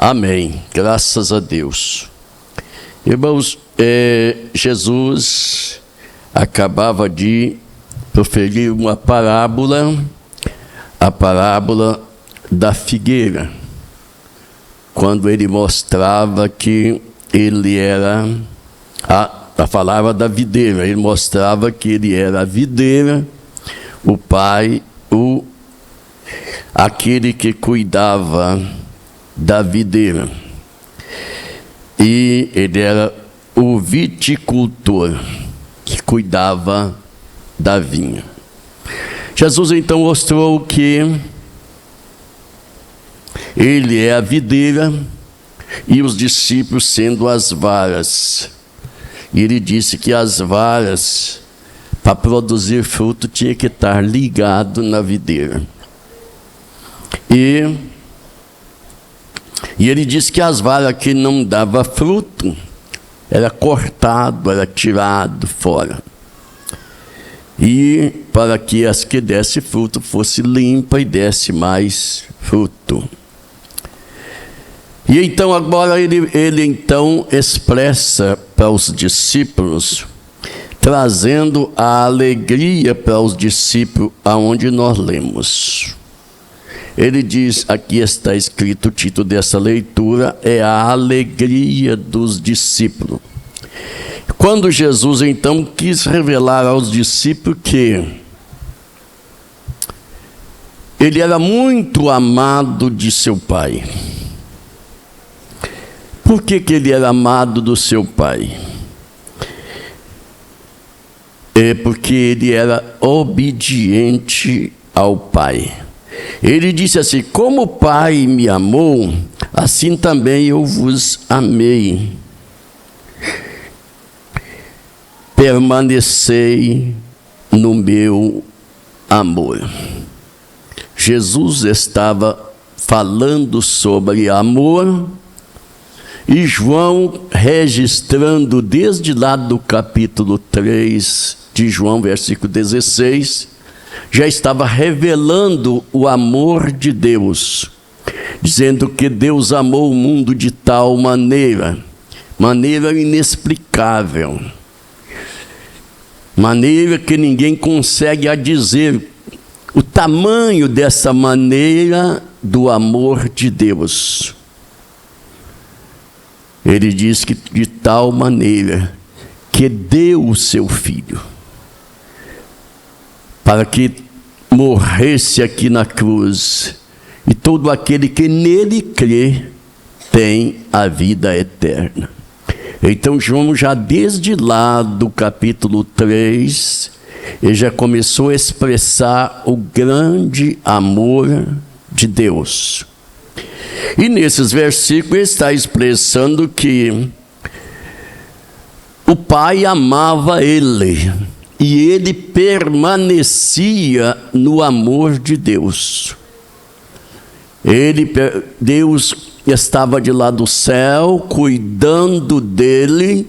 Amém. Graças a Deus. Irmãos, Jesus acabava de proferir uma parábola, a parábola da figueira, quando ele mostrava que ele era, falava da videira, ele mostrava que ele era a videira, o pai, aquele que cuidava da videira. E ele era o viticultor que cuidava da vinha. Jesus então mostrou que ele é a videira e os discípulos sendo as varas. E ele disse que as varas, para produzir fruto, tinha que estar ligado na videira. E ele disse que as varas que não davam fruto, era cortado, era tirado fora. E para que as que desse fruto fosse limpa e desse mais fruto. E então agora ele então expressa para os discípulos, trazendo a alegria para os discípulos, aonde nós lemos. Ele diz, aqui está escrito, o título dessa leitura é a alegria dos discípulos. Quando Jesus então quis revelar aos discípulos que ele era muito amado de seu Pai. Por que ele era amado do seu Pai? É porque ele era obediente ao Pai. Ele disse assim: como o Pai me amou, assim também eu vos amei. Permanecei no meu amor. Jesus estava falando sobre amor, e João, registrando desde lá do capítulo 3 de João, versículo 16, já estava revelando o amor de Deus, dizendo que Deus amou o mundo de tal maneira inexplicável, maneira que ninguém consegue dizer o tamanho dessa maneira do amor de Deus. Ele diz que de tal maneira que deu o seu Filho, para que morresse aqui na cruz, e todo aquele que nele crê tem a vida eterna. Então João, já desde lá do capítulo 3, ele já começou a expressar o grande amor de Deus. E nesses versículos está expressando que o Pai amava ele, e ele permanecia no amor de Deus. Deus estava de lá do céu, cuidando dele,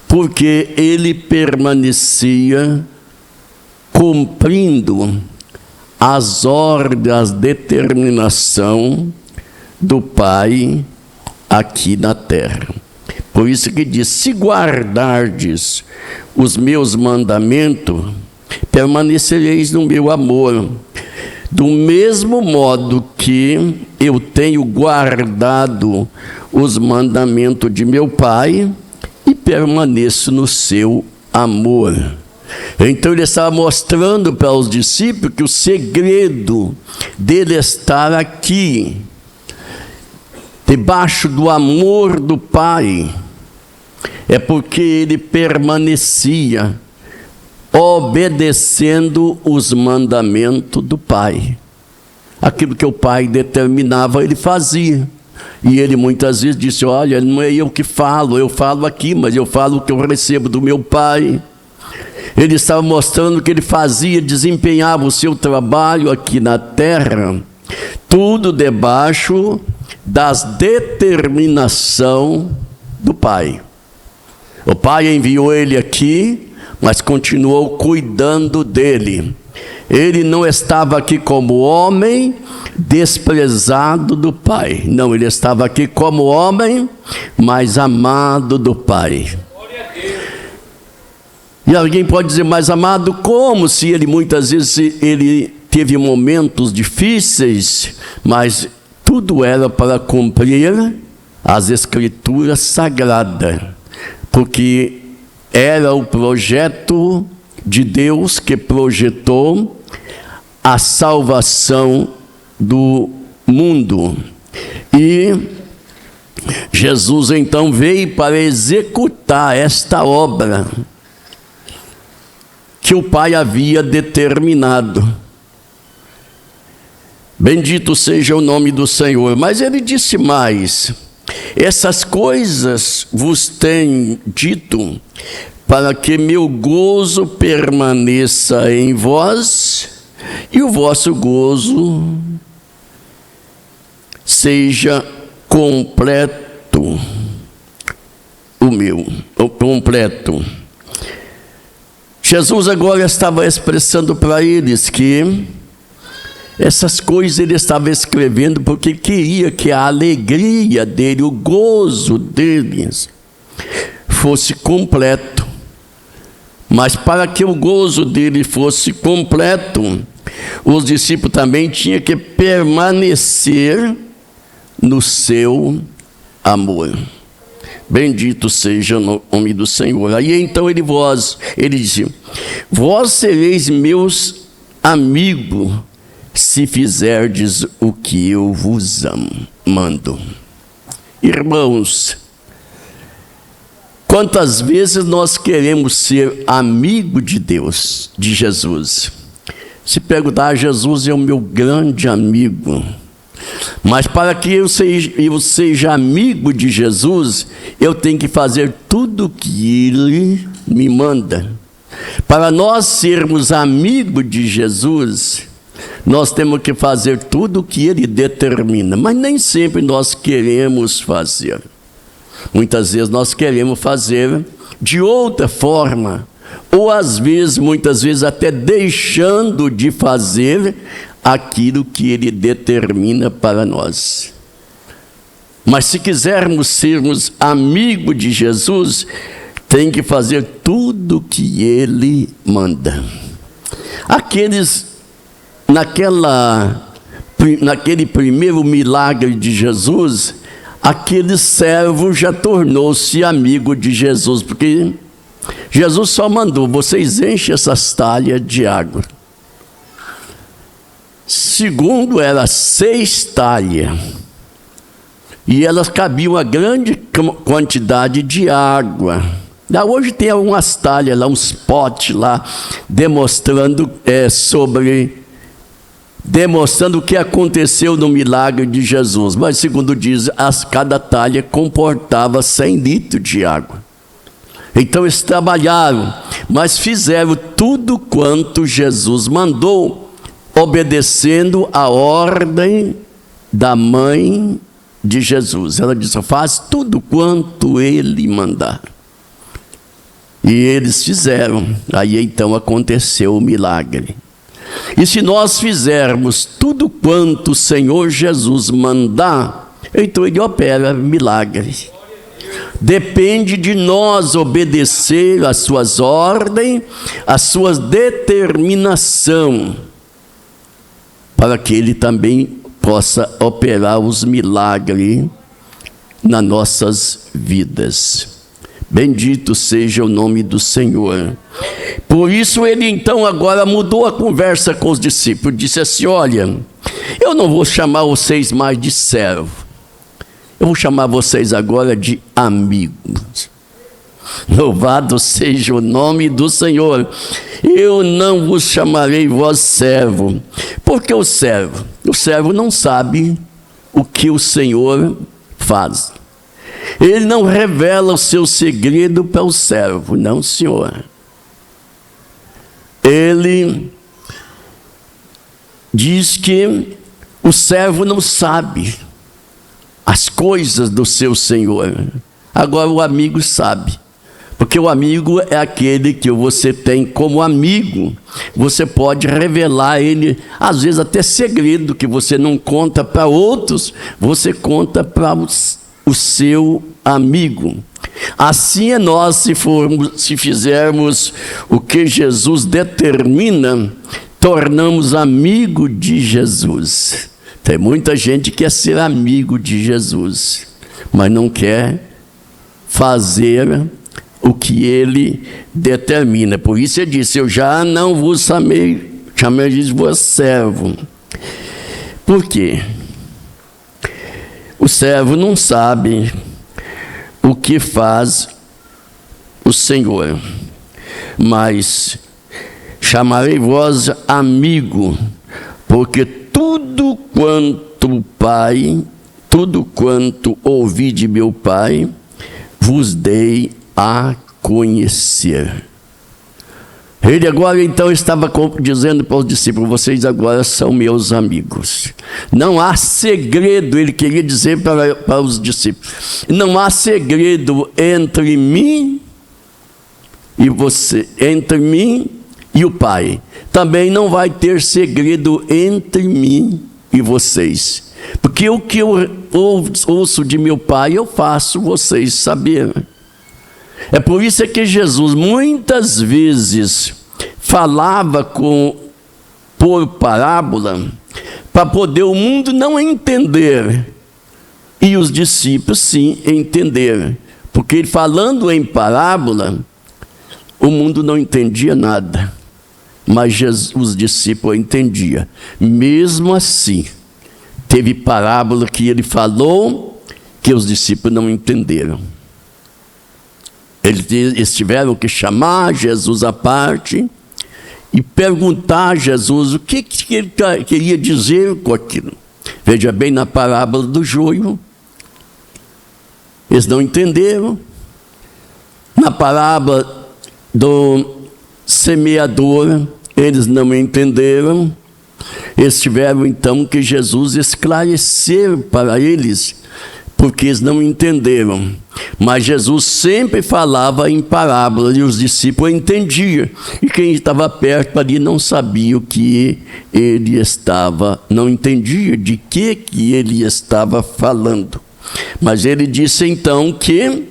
porque ele permanecia cumprindo as ordens, a determinação do Pai aqui na terra. Por isso que diz: se guardardes os meus mandamentos, permanecereis no meu amor, do mesmo modo que eu tenho guardado os mandamentos de meu Pai e permaneço no seu amor. Então ele estava mostrando para os discípulos que o segredo dele estar aqui, debaixo do amor do Pai, é porque ele permanecia obedecendo os mandamentos do Pai. Aquilo que o Pai determinava, ele fazia. E ele muitas vezes disse: olha, não é eu que falo, eu falo aqui, mas eu falo o que eu recebo do meu Pai. Ele estava mostrando que ele fazia, desempenhava o seu trabalho aqui na terra, tudo debaixo das determinação do Pai. O Pai enviou ele aqui, mas continuou cuidando dele. Ele não estava aqui como homem desprezado do Pai. Não, ele estava aqui como homem, mas amado do Pai. E alguém pode dizer, mas amado como? Se ele muitas vezes ele teve momentos difíceis, mas tudo era para cumprir as Escrituras Sagradas, porque era o projeto de Deus que projetou a salvação do mundo. E Jesus então veio para executar esta obra que o Pai havia determinado. Bendito seja o nome do Senhor. Mas ele disse mais: essas coisas vos tenho dito, para que meu gozo permaneça em vós e o vosso gozo seja completo. Completo. Jesus agora estava expressando para eles que essas coisas ele estava escrevendo porque queria que a alegria dele, o gozo deles, fosse completo. Mas para que o gozo dele fosse completo, os discípulos também tinham que permanecer no seu amor. Bendito seja o nome do Senhor. Aí então ele disse: vós sereis meus amigos, se fizerdes o que eu vos mando. Irmãos, quantas vezes nós queremos ser amigo de Deus, de Jesus? Se perguntar, Jesus é o meu grande amigo. Mas para que eu seja amigo de Jesus, eu tenho que fazer tudo o que Ele me manda. Para nós sermos amigos de Jesus, nós temos que fazer tudo o que Ele determina. Mas nem sempre nós queremos fazer. Muitas vezes nós queremos fazer de outra forma. Ou às vezes, muitas vezes até deixando de fazer aquilo que Ele determina para nós. Mas se quisermos sermos amigos de Jesus, tem que fazer tudo o que Ele manda. Naquele primeiro milagre de Jesus, aquele servo já tornou-se amigo de Jesus, porque Jesus só mandou: vocês enchem essas talhas de água. Segundo, era 6 talhas, e elas cabiam a grande quantidade de água. Hoje tem algumas talhas lá, uns potes lá, demonstrando o que aconteceu no milagre de Jesus. Mas segundo diz, cada talha comportava 100 litros de água. Então eles trabalharam, mas fizeram tudo quanto Jesus mandou, obedecendo a ordem da mãe de Jesus. Ela disse: faz tudo quanto Ele mandar. E eles fizeram. Aí então aconteceu o milagre. E se nós fizermos tudo quanto o Senhor Jesus mandar, então Ele opera milagres. Depende de nós obedecer às suas ordens, às suas determinação, para que Ele também possa operar os milagres nas nossas vidas. Bendito seja o nome do Senhor. Por isso ele então agora mudou a conversa com os discípulos. Disse assim: olha, eu não vou chamar vocês mais de servo. Eu vou chamar vocês agora de amigos. Louvado seja o nome do Senhor. Eu não vos chamarei vós servo. Porque o servo não sabe o que o Senhor faz. Ele não revela o seu segredo para o servo, não, senhor. Ele diz que o servo não sabe as coisas do seu senhor. Agora o amigo sabe, Porque o amigo é aquele que você tem como amigo. Você pode revelar ele, às vezes até segredo que você não conta para outros, você conta para o seu amigo. Assim é nós, se fizermos o que Jesus determina, tornamos amigo de Jesus. Tem muita gente que quer ser amigo de Jesus, mas não quer fazer o que ele determina. Por isso ele disse: eu já não vos chamei de vos servo. Por quê? O servo não sabe o que faz o Senhor, mas chamarei vós amigo, porque tudo quanto ouvi de meu Pai, vos dei a conhecer. Ele agora então estava dizendo para os discípulos: vocês agora são meus amigos. Não há segredo, ele queria dizer para os discípulos, não há segredo entre mim e você, entre mim e o Pai. Também não vai ter segredo entre mim e vocês, porque o que eu ouço de meu Pai eu faço vocês saberem. É por isso que Jesus muitas vezes falava por parábola, para poder o mundo não entender e os discípulos sim entender, porque ele falando em parábola, o mundo não entendia nada, mas os discípulos entendiam. Mesmo assim, teve parábola que ele falou que os discípulos não entenderam. Eles tiveram que chamar Jesus à parte e perguntar a Jesus o que ele queria dizer com aquilo. Veja bem, na parábola do joio, eles não entenderam. Na parábola do semeador, eles não entenderam. Eles tiveram então que Jesus esclarecer para eles, porque eles não entenderam. Mas Jesus sempre falava em parábola e os discípulos entendiam. E quem estava perto ali não sabia o que ele estava, não entendia de que ele estava falando. Mas ele disse então que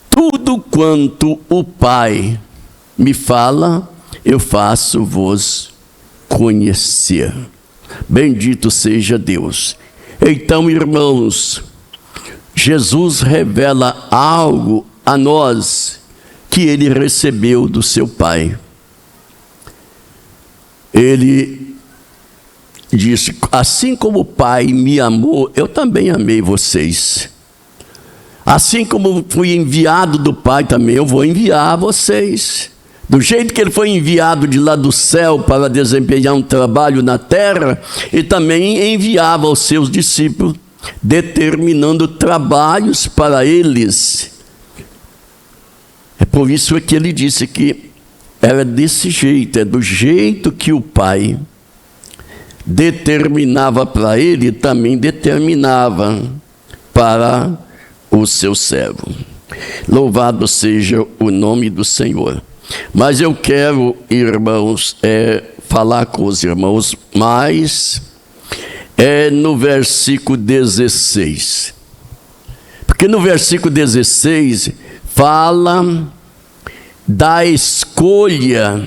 tudo quanto o Pai me fala, eu faço-vos conhecer. Bendito seja Deus. Então, irmãos, Jesus revela algo a nós que ele recebeu do seu Pai. Ele disse: assim como o Pai me amou, eu também amei vocês. Assim como fui enviado do Pai, também eu vou enviar vocês. Do jeito que ele foi enviado de lá do céu para desempenhar um trabalho na terra, ele também enviava aos seus discípulos, determinando trabalhos para eles. É por isso que ele disse que era desse jeito, é do jeito que o Pai determinava para ele, também determinava para o seu servo. Louvado seja o nome do Senhor. Mas eu quero, irmãos, falar com os irmãos, mas no versículo 16. Porque no versículo 16 fala da escolha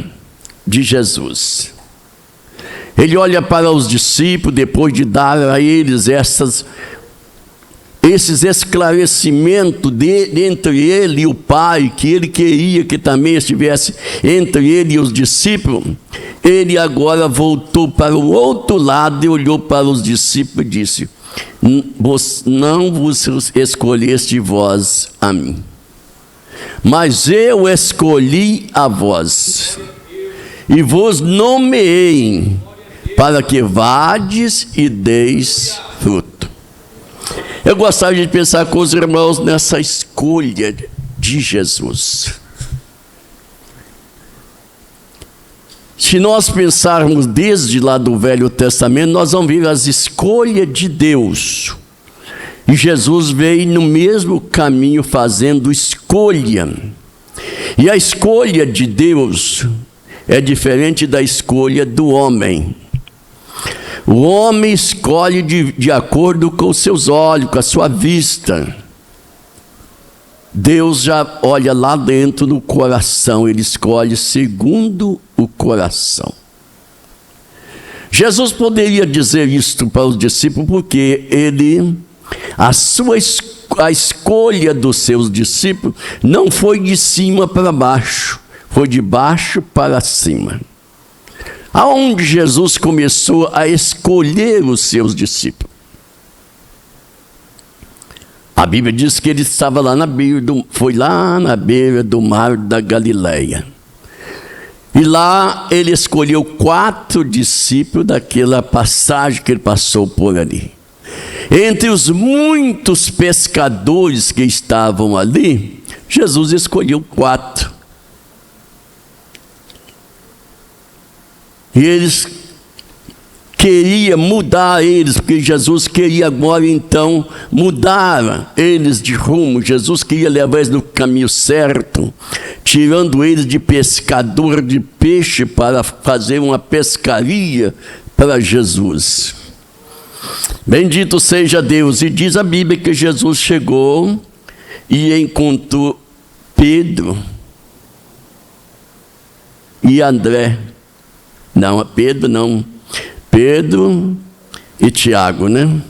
de Jesus. Ele olha para os discípulos, depois de dar a eles esses esclarecimentos entre ele e o Pai, que ele queria que também estivesse entre ele e os discípulos. Ele agora voltou para o outro lado e olhou para os discípulos e disse: não vos escolheste vós a mim, mas eu escolhi a vós e vos nomeei para que vades e deis fruto. Eu gostaria de pensar com os irmãos nessa escolha de Jesus. Se nós pensarmos desde lá do Velho Testamento, nós vamos ver as escolhas de Deus. E Jesus veio no mesmo caminho fazendo escolha. E a escolha de Deus é diferente da escolha do homem. O homem escolhe de acordo com os seus olhos, com a sua vista. Deus já olha lá dentro no coração, ele escolhe segundo o coração. Jesus poderia dizer isto para os discípulos, porque a escolha dos seus discípulos não foi de cima para baixo, foi de baixo para cima. Aonde Jesus começou a escolher os seus discípulos? A Bíblia diz que ele estava lá foi lá na beira do mar da Galileia. E lá ele escolheu 4 discípulos daquela passagem que ele passou por ali. Entre os muitos pescadores que estavam ali, Jesus escolheu 4. E eles queriam mudar eles, porque Jesus queria agora então mudar eles de rumo. Jesus queria levar eles no caminho certo, tirando eles de pescador de peixe para fazer uma pescaria para Jesus. Bendito seja Deus. E diz a Bíblia que Jesus chegou e encontrou Pedro e André. Não, Pedro não. Pedro e Tiago, né?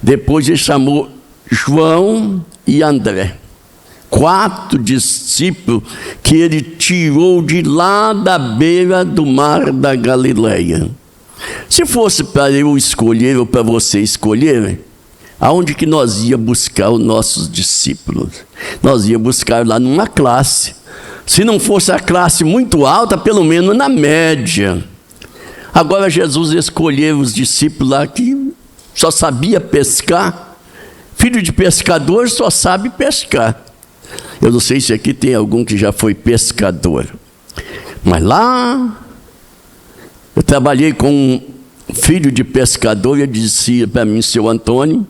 Depois ele chamou João e André. 4 discípulos que ele tirou de lá da beira do mar da Galileia. Se fosse para eu escolher ou para você escolher, aonde que nós ia buscar os nossos discípulos? Nós ia buscar lá numa classe. Se não fosse a classe muito alta, pelo menos na média. Agora Jesus escolheu os discípulos lá que só sabia pescar. Filho de pescador só sabe pescar. Eu não sei se aqui tem algum que já foi pescador. Mas lá, eu trabalhei com um filho de pescador e ele dizia para mim, seu Antônio,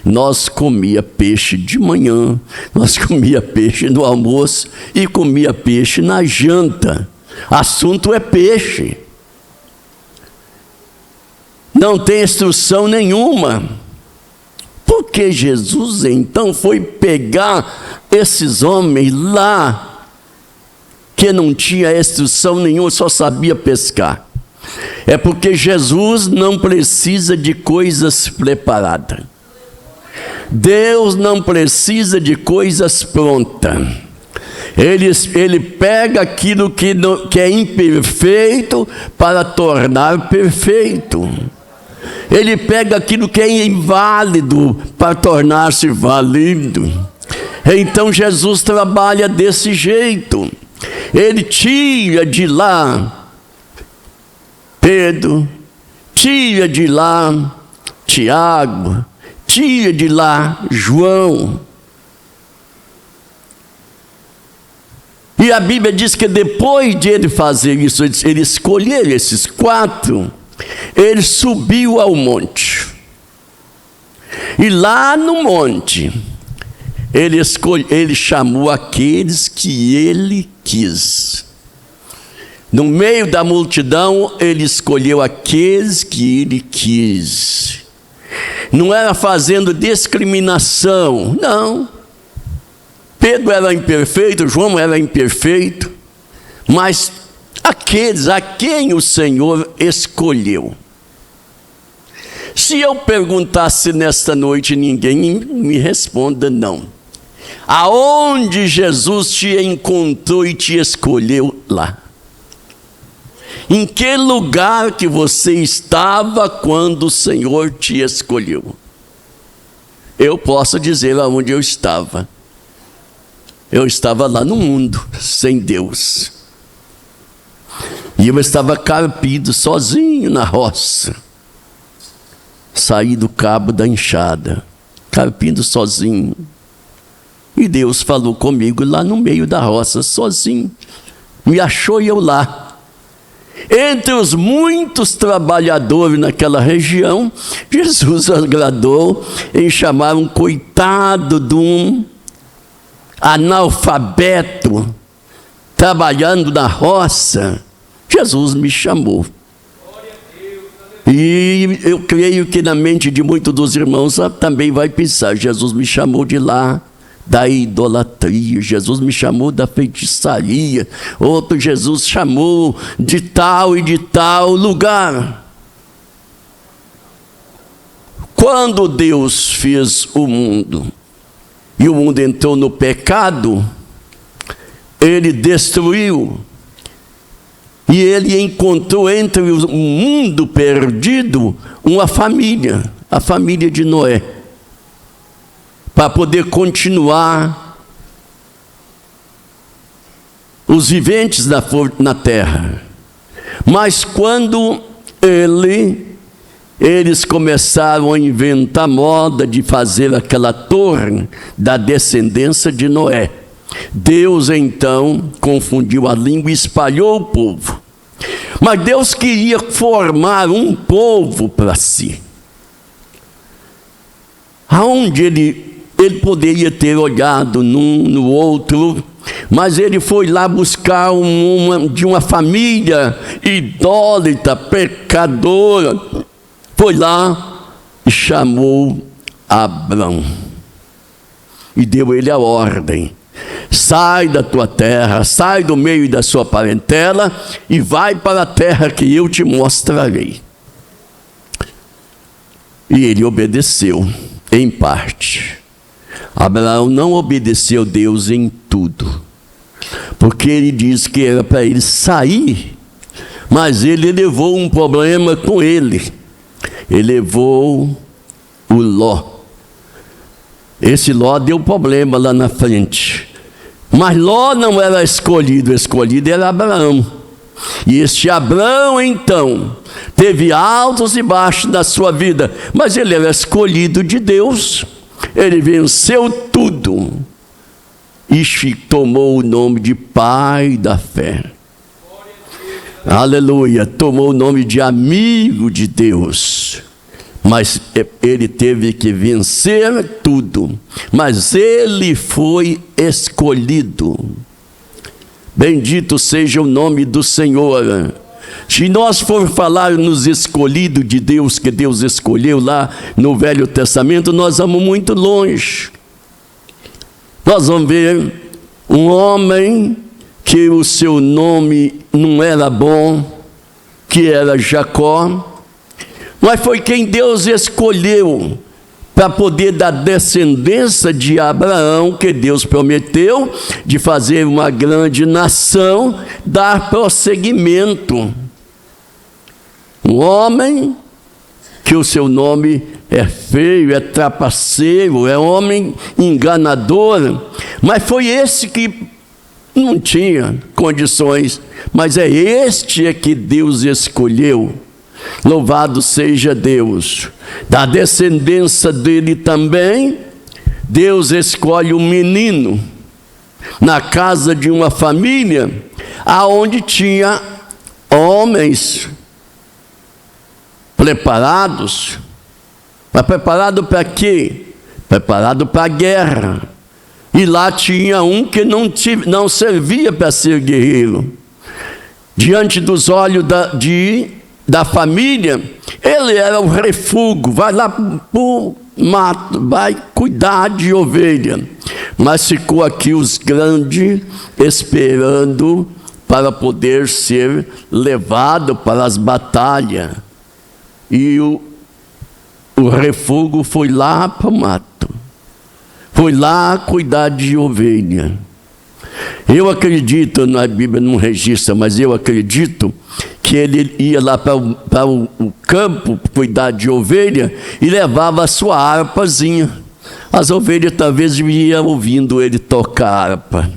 nós comia peixe de manhã, nós comia peixe no almoço e comia peixe na janta. Assunto é peixe. Não tem instrução nenhuma. Por que Jesus então foi pegar esses homens lá que não tinha instrução nenhuma, só sabia pescar? É porque Jesus não precisa de coisas preparadas. Deus não precisa de coisas prontas. Ele pega aquilo que é imperfeito para tornar perfeito. Ele pega aquilo que é inválido para tornar-se válido. Então Jesus trabalha desse jeito. Ele tira de lá Pedro, tira de lá Tiago, tira de lá João. E a Bíblia diz que depois de ele fazer isso, ele escolher esses 4, ele subiu ao monte. E lá no monte, ele chamou aqueles que ele quis. No meio da multidão, ele escolheu aqueles que ele quis. Não era fazendo discriminação, não. Pedro era imperfeito, João era imperfeito, mas aqueles a quem o Senhor escolheu. Se eu perguntasse nesta noite, ninguém me responda não. Aonde Jesus te encontrou e te escolheu lá? Em que lugar que você estava quando o Senhor te escolheu? Eu posso dizer aonde eu estava. Eu estava lá no mundo, sem Deus. E eu estava carpido, sozinho na roça. Saí do cabo da enxada, carpindo sozinho. E Deus falou comigo lá no meio da roça, sozinho. Me achou eu lá. Entre os muitos trabalhadores naquela região, Jesus agradou em chamar um coitado de um analfabeto, trabalhando na roça. Jesus me chamou. E eu creio que na mente de muitos dos irmãos também vai pensar: Jesus me chamou de lá da idolatria, Jesus me chamou da feitiçaria, outro Jesus chamou de tal e de tal lugar. Quando Deus fez o mundo e o mundo entrou no pecado, Ele destruiu. E Ele encontrou entre o mundo perdido uma família, a família de Noé, para poder continuar os viventes na terra. Mas quando eles começaram a inventar moda de fazer aquela torre da descendência de Noé, Deus então confundiu a língua e espalhou o povo. Mas Deus queria formar um povo para si. Aonde ele poderia ter olhado num no outro, mas ele foi lá buscar de uma família idólatra, pecadora. Foi lá e chamou Abrão e deu ele a ordem: sai da tua terra, sai do meio da sua parentela e vai para a terra que eu te mostrarei. E ele obedeceu em parte. Abraão não obedeceu a Deus em tudo, porque ele disse que era para ele sair, mas ele levou um problema com ele. Ele levou o Ló. Esse Ló deu problema lá na frente. Mas Ló não era escolhido era Abraão. E este Abraão, então, teve altos e baixos na sua vida, mas ele era escolhido de Deus. Ele venceu tudo e tomou o nome de pai da fé. Aleluia, tomou o nome de amigo de Deus. Mas ele teve que vencer tudo. Mas ele foi escolhido. Bendito seja o nome do Senhor. Se nós for falar nos escolhidos de Deus, que Deus escolheu lá no Velho Testamento, nós vamos muito longe. Nós vamos ver um homem que o seu nome não era bom, que era Jacó, mas foi quem Deus escolheu para poder dar descendência de Abraão, que Deus prometeu de fazer uma grande nação, dar prosseguimento. Um homem que o seu nome é feio, é trapaceiro, é homem enganador, mas foi esse que não tinha condições, mas é este que Deus escolheu. Louvado seja Deus. Da descendência dele também, Deus escolhe um menino na casa de uma família aonde tinha homens preparados. Mas preparado para quê? Preparado para a guerra. E lá tinha um que não servia para ser guerreiro. Diante dos olhos da família, ele era o refúgio, vai lá para o mato, vai cuidar de ovelha. Mas ficou aqui os grandes esperando para poder ser levado para as batalhas. E o refúgio foi lá para o mato, foi lá cuidar de ovelha. Eu acredito, na Bíblia não registra, mas eu acredito que ele ia lá para o campo cuidar de ovelha e levava a sua harpazinha. As ovelhas talvez iam ouvindo ele tocar harpa,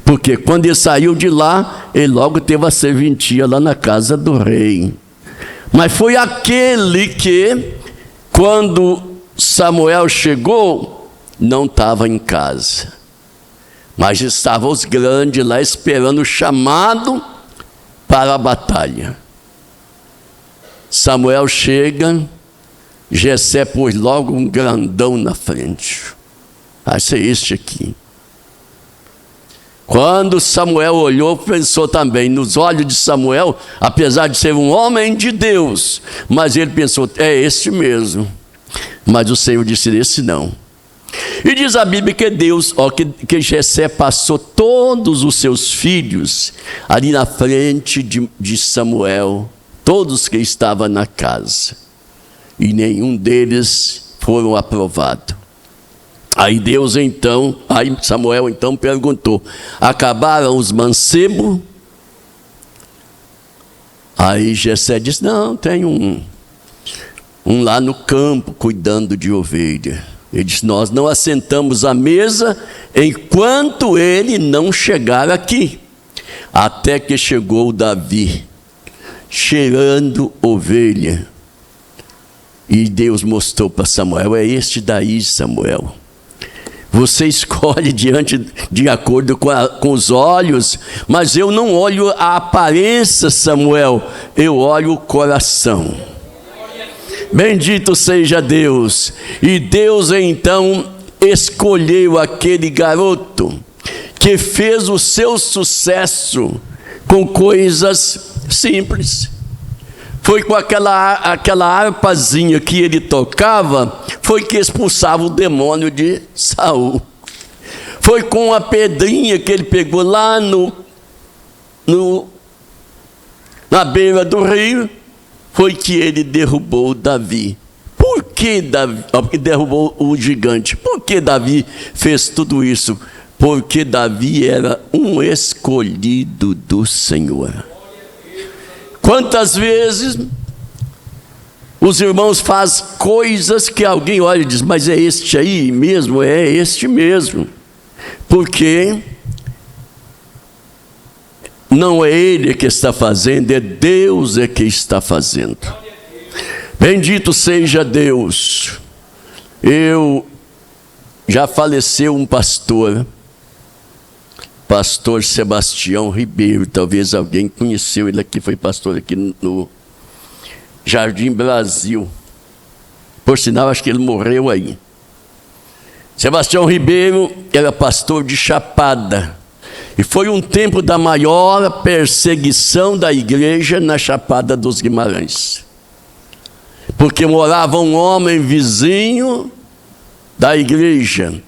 porque quando ele saiu de lá, ele logo teve a serventia lá na casa do rei. Mas foi aquele que, quando Samuel chegou, não estava em casa, mas estavam os grandes lá esperando o chamado para a batalha. Samuel chega, Jessé pôs logo um grandão na frente. Vai ser este aqui. Quando Samuel olhou, pensou também, nos olhos de Samuel, apesar de ser um homem de Deus, mas ele pensou, é este mesmo. Mas o Senhor disse, esse não. E diz a Bíblia que Deus, que Jessé passou todos os seus filhos ali na frente de Samuel, todos que estavam na casa, e nenhum deles foram aprovados. Aí Samuel então perguntou, acabaram os mancebos? Aí Jessé disse, não, tem um lá no campo cuidando de ovelha. Ele disse, nós não assentamos à mesa enquanto ele não chegar aqui. Até que chegou Davi, cheirando ovelha. E Deus mostrou para Samuel, é este daí, Samuel. Você escolhe de acordo com os olhos, mas eu não olho a aparência, Samuel, eu olho o coração. Bendito seja Deus. E Deus então escolheu aquele garoto que fez o seu sucesso com coisas simples. Foi com aquela harpazinha que ele tocava, foi que expulsava o demônio de Saul. Foi com a pedrinha que ele pegou lá na beira do rio, foi que ele derrubou Davi. Por que Davi derrubou o gigante? Por que Davi fez tudo isso? Porque Davi era um escolhido do Senhor. Quantas vezes os irmãos fazem coisas que alguém olha e diz, mas é este aí mesmo? É este mesmo. Porque não é ele que está fazendo, é Deus que está fazendo. Bendito seja Deus. Já faleceu um pastor Sebastião Ribeiro, talvez alguém conheceu ele aqui, foi pastor aqui no Jardim Brasil. Por sinal, acho que ele morreu aí. Sebastião Ribeiro era pastor de Chapada. E foi um tempo da maior perseguição da igreja na Chapada dos Guimarães. Porque morava um homem vizinho da igreja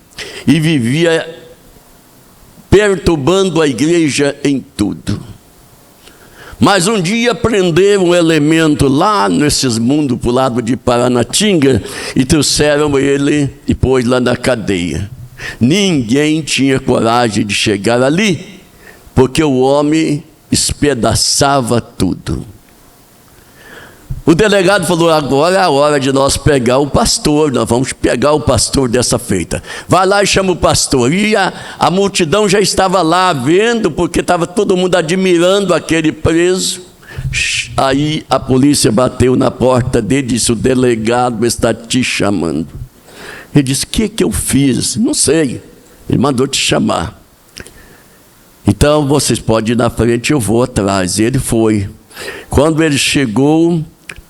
e vivia perturbando a igreja em tudo. Mas um dia prenderam um elemento lá nesses mundos para o lado de Paranatinga e trouxeram ele e pôs lá na cadeia. Ninguém tinha coragem de chegar ali, porque o homem espedaçava tudo. O delegado falou, agora é a hora de nós pegar o pastor, nós vamos pegar o pastor dessa feita. Vai lá e chama o pastor. E a multidão já estava lá vendo, porque estava todo mundo admirando aquele preso. Aí a polícia bateu na porta dele e disse, o delegado está te chamando. Ele disse, o que eu fiz? Não sei. Ele mandou te chamar. Então vocês podem ir na frente, eu vou atrás. E ele foi. Quando ele chegou,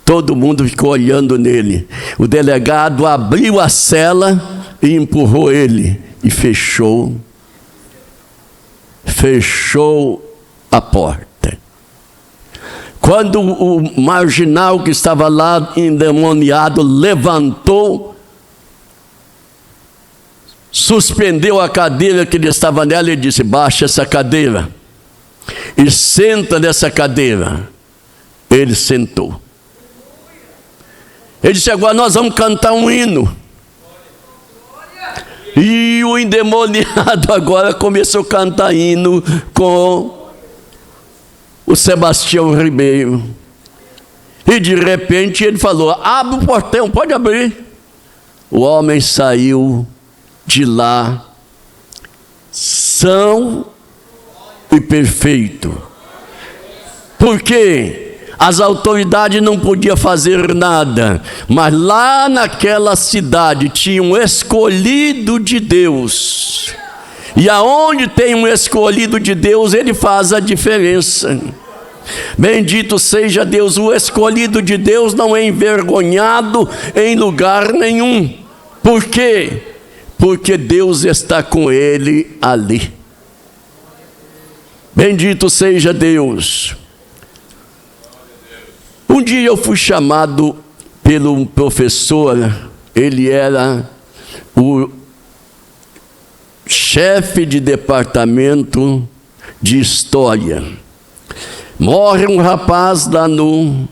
todo mundo ficou olhando nele. O delegado abriu a cela e empurrou ele. E fechou a porta. Quando o marginal que estava lá endemoniado levantou, suspendeu a cadeira que ele estava nela e disse, baixa essa cadeira e senta nessa cadeira. Ele sentou. Ele disse, agora nós vamos cantar um hino. E o endemoniado agora começou a cantar hino com o Sebastião Ribeiro. E de repente ele falou, abre o portão, pode abrir. O homem saiu de lá são e perfeito. Por quê? As autoridades não podiam fazer nada, mas lá naquela cidade tinha um escolhido de Deus. E aonde tem um escolhido de Deus, ele faz a diferença. Bendito seja Deus. O escolhido de Deus não é envergonhado em lugar nenhum. Por quê? Porque Deus está com ele ali. Bendito seja Deus. Um dia eu fui chamado pelo professor, ele era o chefe de departamento de história. Morre um rapaz lá no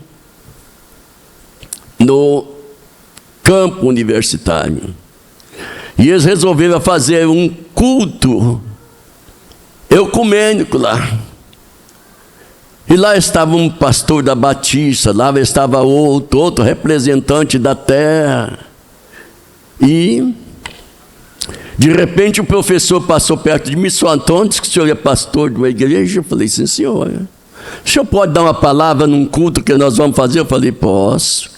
campo universitário. E eles resolveram fazer um culto ecumênico lá. E lá estava um pastor da Batista, lá estava outro representante da terra. E, de repente, o professor passou perto de mim, Sr. Antônio, disse que o senhor é pastor de uma igreja. Eu falei, sim, senhor. O senhor pode dar uma palavra num culto que nós vamos fazer? Eu falei, posso.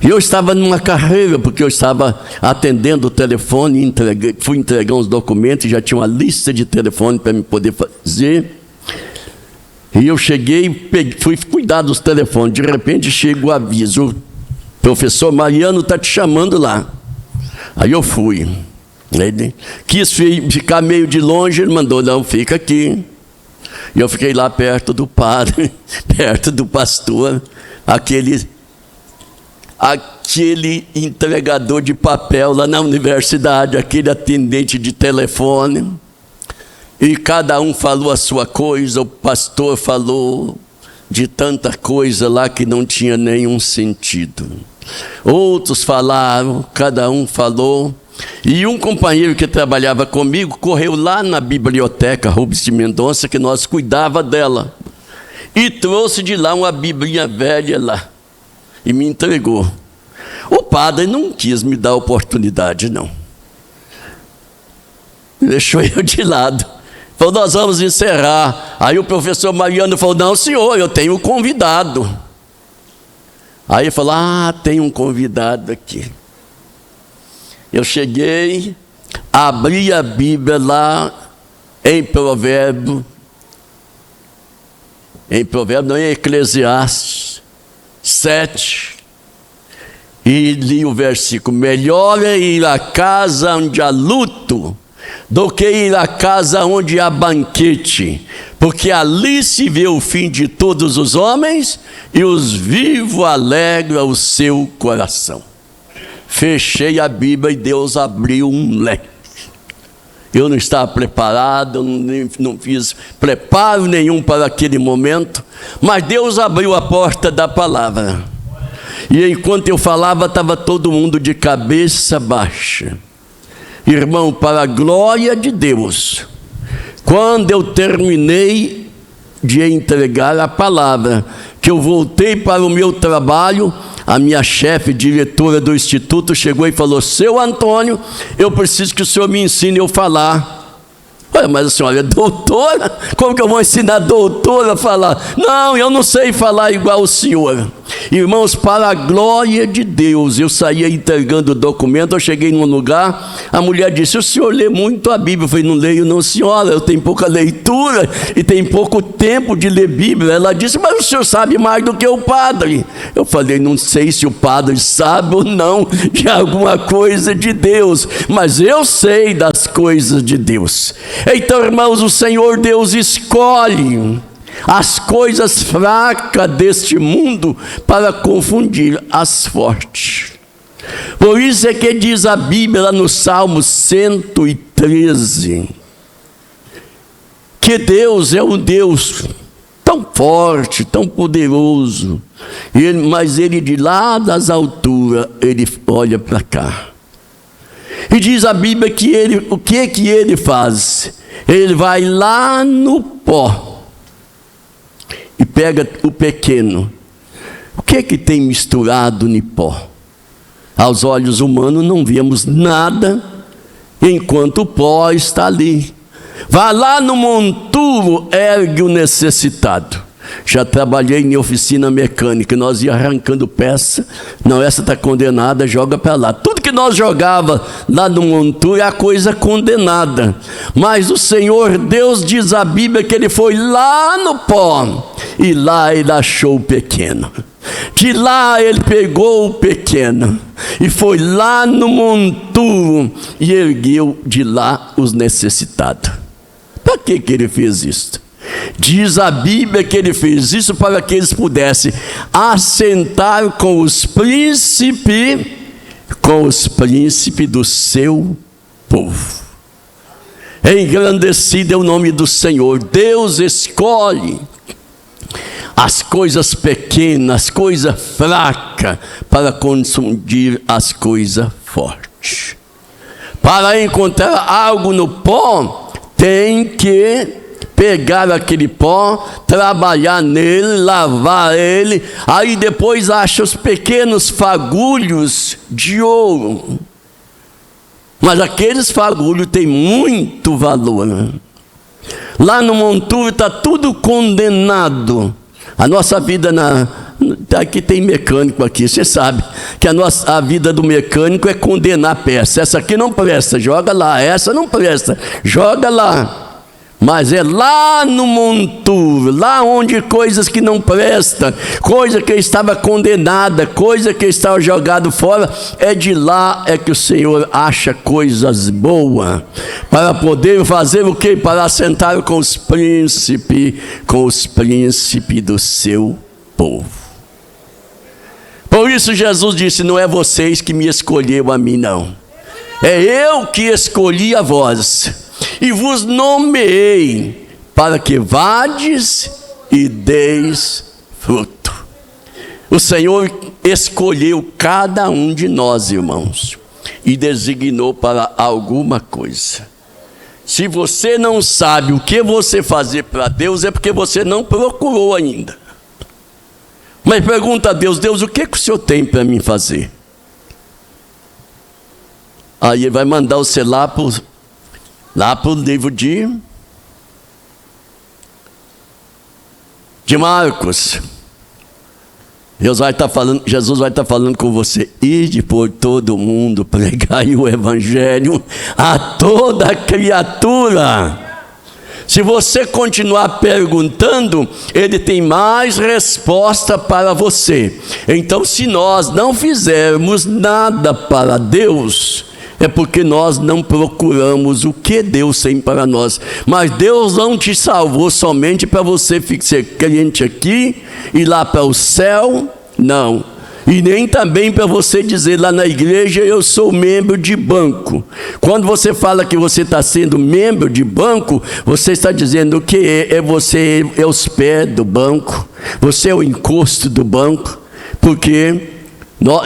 E eu estava numa carreira, porque eu estava atendendo o telefone, fui entregar uns documentos, já tinha uma lista de telefone para me poder fazer. E eu cheguei, fui cuidar dos telefones, de repente chega o aviso, professor Mariano está te chamando lá. Aí eu fui. Ele quis ficar meio de longe, ele mandou, não, fica aqui. E eu fiquei lá perto do padre, perto do pastor, aquele entregador de papel lá na universidade, aquele atendente de telefone. E cada um falou a sua coisa, o pastor falou de tanta coisa lá que não tinha nenhum sentido. Outros falaram, cada um falou. E um companheiro que trabalhava comigo correu lá na biblioteca Rubens de Mendonça, que nós cuidava dela, e trouxe de lá uma biblinha velha lá, e me entregou. O padre não quis me dar oportunidade, não. Deixou eu de lado. Falou, nós vamos encerrar. Aí o professor Mariano falou, não, senhor, eu tenho um convidado. Aí ele falou, tem um convidado aqui. Eu cheguei, abri a Bíblia lá em Provérbios, não, em Eclesiastes 7, e li o versículo, melhor é ir à casa onde há luto, do que ir à casa onde há banquete, porque ali se vê o fim de todos os homens, e os vivos alegra o seu coração. Fechei a Bíblia e Deus abriu um leque. Eu não estava preparado, não fiz preparo nenhum para aquele momento, mas Deus abriu a porta da palavra. E enquanto eu falava, estava todo mundo de cabeça baixa. Irmão, para a glória de Deus, quando eu terminei de entregar a palavra, que eu voltei para o meu trabalho, a minha chefe, diretora do instituto, chegou e falou, seu Antônio, eu preciso que o senhor me ensine a falar. Olha, mas a senhora é doutora? Como que eu vou ensinar a doutora a falar? Não, eu não sei falar igual o senhor. Irmãos, para a glória de Deus, eu saía entregando o documento, eu cheguei num lugar, a mulher disse, o senhor lê muito a Bíblia? Eu falei, não leio não, senhora, eu tenho pouca leitura e tenho pouco tempo de ler Bíblia. Ela disse, mas o senhor sabe mais do que o padre. Eu falei, não sei se o padre sabe ou não de alguma coisa de Deus, mas eu sei das coisas de Deus. Então, irmãos, o Senhor Deus escolhe as coisas fracas deste mundo para confundir as fortes. Por isso é que diz a Bíblia lá no Salmo 113, que Deus é um Deus tão forte, tão poderoso, mas Ele de lá das alturas, Ele olha para cá. E diz a Bíblia que o que Ele faz? Ele vai lá no pó e pega o pequeno. O que tem misturado no pó? Aos olhos humanos não vemos nada, enquanto o pó está ali. Vai lá no monturo, ergue o necessitado. Já trabalhei em oficina mecânica, nós ia arrancando peça. Não, essa está condenada, joga para lá. Tudo que nós jogava lá no monturo é a coisa condenada. Mas o Senhor Deus, diz a Bíblia, que ele foi lá no pó e lá ele achou o pequeno. De lá ele pegou o pequeno e foi lá no monturo e ergueu de lá os necessitados. Para que ele fez isso? Diz a Bíblia que ele fez isso para que eles pudessem assentar com os príncipes do seu povo. Engrandecido é o nome do Senhor. Deus escolhe as coisas pequenas, as coisas fracas, para confundir as coisas fortes. Para encontrar algo no pó, tem que pegar aquele pó, trabalhar nele, lavar ele, aí depois acha os pequenos fagulhos de ouro. Mas aqueles fagulhos têm muito valor, né? Lá no monturo está tudo condenado. A nossa vida aqui tem mecânico aqui, você sabe que a vida do mecânico é condenar a peça. Essa aqui não presta, joga lá. Essa não presta, joga lá. Mas é lá no monturo, lá onde coisas que não prestam, coisa que estava condenada, coisa que estava jogado fora, é de lá é que o Senhor acha coisas boas, para poder fazer o quê? Para assentar com os príncipes do seu povo. Por isso Jesus disse, não é vocês que me escolheram a mim, não. É eu que escolhi a vós. E vos nomeei para que vades e deis fruto. O Senhor escolheu cada um de nós, irmãos, e designou para alguma coisa. Se você não sabe o que você fazer para Deus, é porque você não procurou ainda. Mas pergunta a Deus, Deus, o que o Senhor tem para mim fazer? Aí Ele vai mandar você lá para o livro de Marcos. Jesus vai estar falando com você. Ide por todo o mundo, pregai o evangelho a toda criatura. Se você continuar perguntando, ele tem mais resposta para você. Então, se nós não fizermos nada para Deus, é porque nós não procuramos o que Deus tem para nós. Mas Deus não te salvou somente para você ser crente aqui e lá para o céu, não. E nem também para você dizer lá na igreja, eu sou membro de banco. Quando você fala que você está sendo membro de banco, você está dizendo que você é os pés do banco, você é o encosto do banco, porque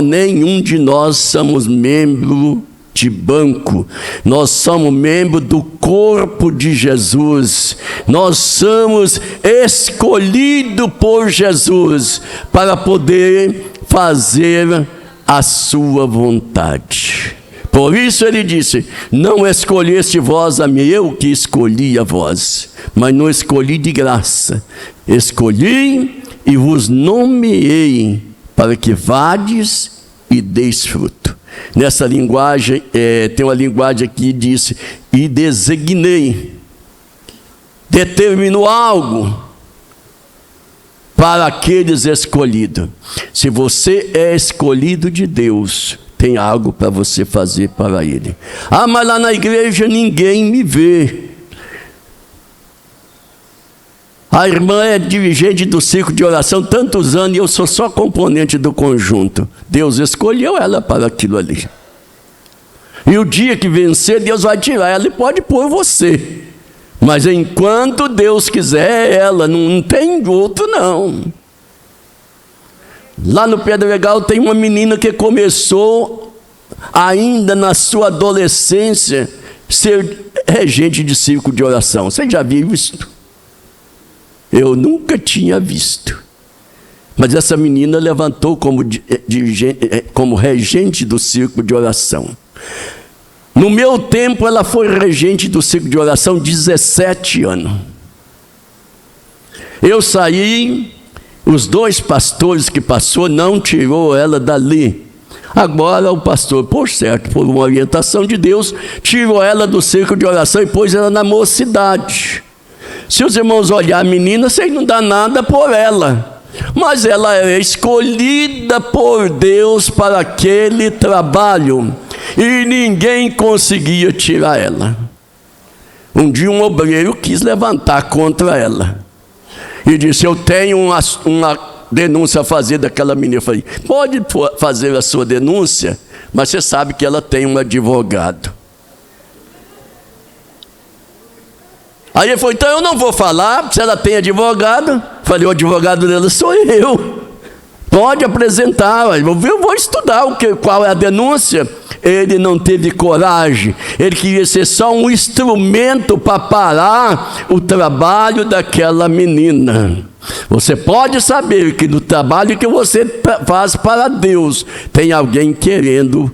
nenhum de nós somos membro de banco. Nós somos membros do corpo de Jesus. Nós somos escolhidos por Jesus para poder fazer a sua vontade. Por isso ele disse, não escolheste vós a mim, eu que escolhi a vós, mas não escolhi de graça, escolhi e vos nomeei para que vades e deis fruto. Nessa linguagem, tem uma linguagem aqui que diz, e designei, determinou algo para aqueles escolhidos. Se você é escolhido de Deus, tem algo para você fazer para Ele. Ah, mas lá na igreja ninguém me vê. A irmã é dirigente do círculo de oração tantos anos e eu sou só componente do conjunto. Deus escolheu ela para aquilo ali. E o dia que vencer, Deus vai tirar ela e pode pôr você. Mas enquanto Deus quiser ela, não tem outro não. Lá no Pedro Legal tem uma menina que começou ainda na sua adolescência ser regente de círculo de oração. Você já viu isso? Eu nunca tinha visto. Mas essa menina levantou como regente do círculo de oração. No meu tempo, ela foi regente do círculo de oração 17 anos. Eu saí, os 2 pastores que passou não tirou ela dali. Agora o pastor, por certo, por uma orientação de Deus, tirou ela do círculo de oração e pôs ela na mocidade. Se os irmãos olharem a menina, vocês não dão nada por ela. Mas ela é escolhida por Deus para aquele trabalho. E ninguém conseguia tirar ela. Um dia um obreiro quis levantar contra ela. E disse, eu tenho uma denúncia a fazer daquela menina. Eu falei, pode fazer a sua denúncia, mas você sabe que ela tem um advogado. Aí ele falou, então eu não vou falar, se ela tem advogado. Falei, o advogado dela sou eu. Pode apresentar, eu vou estudar qual é a denúncia. Ele não teve coragem, ele queria ser só um instrumento para parar o trabalho daquela menina. Você pode saber que no trabalho que você faz para Deus, tem alguém querendo,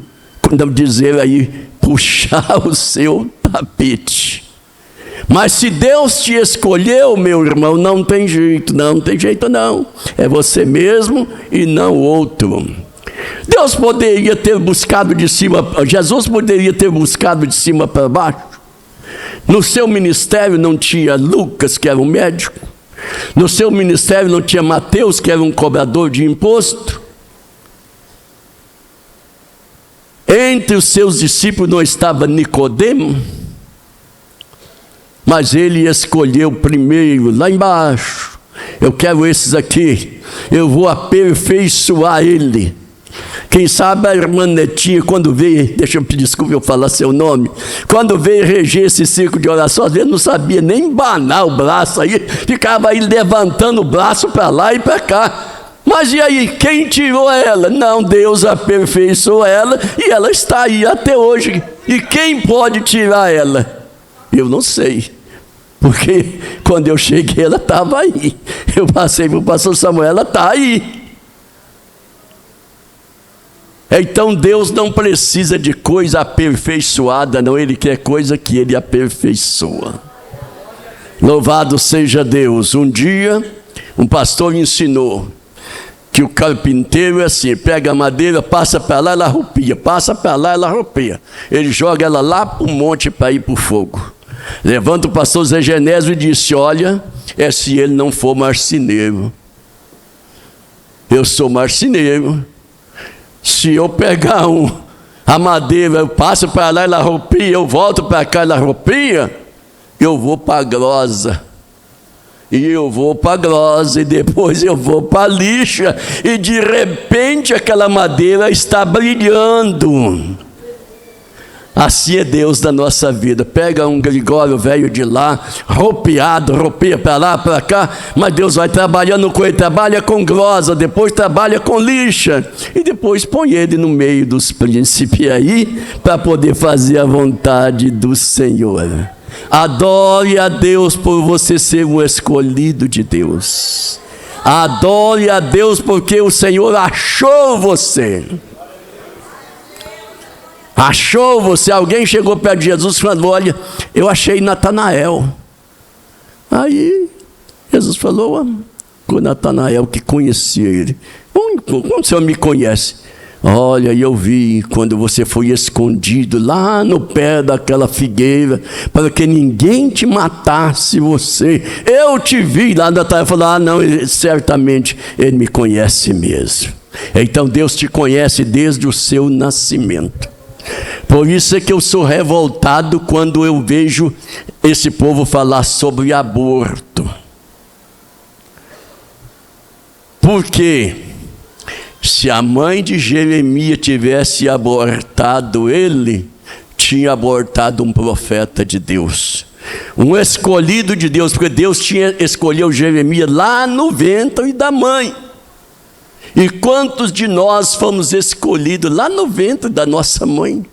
dizer aí, puxar o seu tapete. Mas se Deus te escolheu, meu irmão, não tem jeito, não. É você mesmo e não outro. Deus poderia ter buscado de cima, Jesus poderia ter buscado de cima para baixo. No seu ministério não tinha Lucas, que era um médico. No seu ministério não tinha Mateus, que era um cobrador de imposto. Entre os seus discípulos não estava Nicodemo. Mas ele escolheu primeiro, lá embaixo. Eu quero esses aqui. Eu vou aperfeiçoar ele. Quem sabe a irmã Netinha, quando veio, deixa eu pedir desculpa eu falar seu nome, quando veio reger esse círculo de oração, às vezes não sabia nem banar o braço, aí ficava aí levantando o braço para lá e para cá. Mas e aí, quem tirou ela? Não, Deus aperfeiçoou ela e ela está aí até hoje. E quem pode tirar ela? Eu não sei, porque quando eu cheguei ela estava aí. Eu passei para o pastor Samuel, ela está aí. Então Deus não precisa de coisa aperfeiçoada, não, Ele quer coisa que Ele aperfeiçoa. Louvado seja Deus. Um dia um pastor ensinou que o carpinteiro é assim, pega a madeira, passa para lá, ela roupia, passa para lá, ela roupia. Ele joga ela lá para o monte para ir para o fogo. Levanta o pastor Zé Genésio e disse, olha, é se ele não for marceneiro. Eu sou marceneiro. Se eu pegar a madeira, eu passo para lá, ela roupia, eu volto para cá, ela roupia, eu vou para a grosa. E eu vou para a grosa, e depois eu vou para a lixa, e de repente aquela madeira está brilhando. Assim é Deus na nossa vida. Pega um Gregório velho de lá, roupeado, roupia para lá, para cá, mas Deus vai trabalhando com ele, trabalha com grosa, depois trabalha com lixa, e depois põe ele no meio dos príncipes aí, para poder fazer a vontade do Senhor. Adore a Deus por você ser um escolhido de Deus. Adore a Deus porque o Senhor achou você. Achou você. Alguém chegou perto de Jesus e falou, olha, eu achei Natanael. Aí Jesus falou com Natanael, que conhecia ele. Como o senhor me conhece? Olha, eu vi quando você foi escondido lá no pé daquela figueira, para que ninguém te matasse você. Eu te vi lá. Natanael falou, não, certamente ele me conhece mesmo. Então Deus te conhece desde o seu nascimento. Por isso é que eu sou revoltado quando eu vejo esse povo falar sobre aborto. Porque se a mãe de Jeremias tivesse abortado ele, tinha abortado um profeta de Deus, um escolhido de Deus, porque Deus escolheu Jeremias lá no ventre da mãe. E quantos de nós fomos escolhidos lá no ventre da nossa mãe?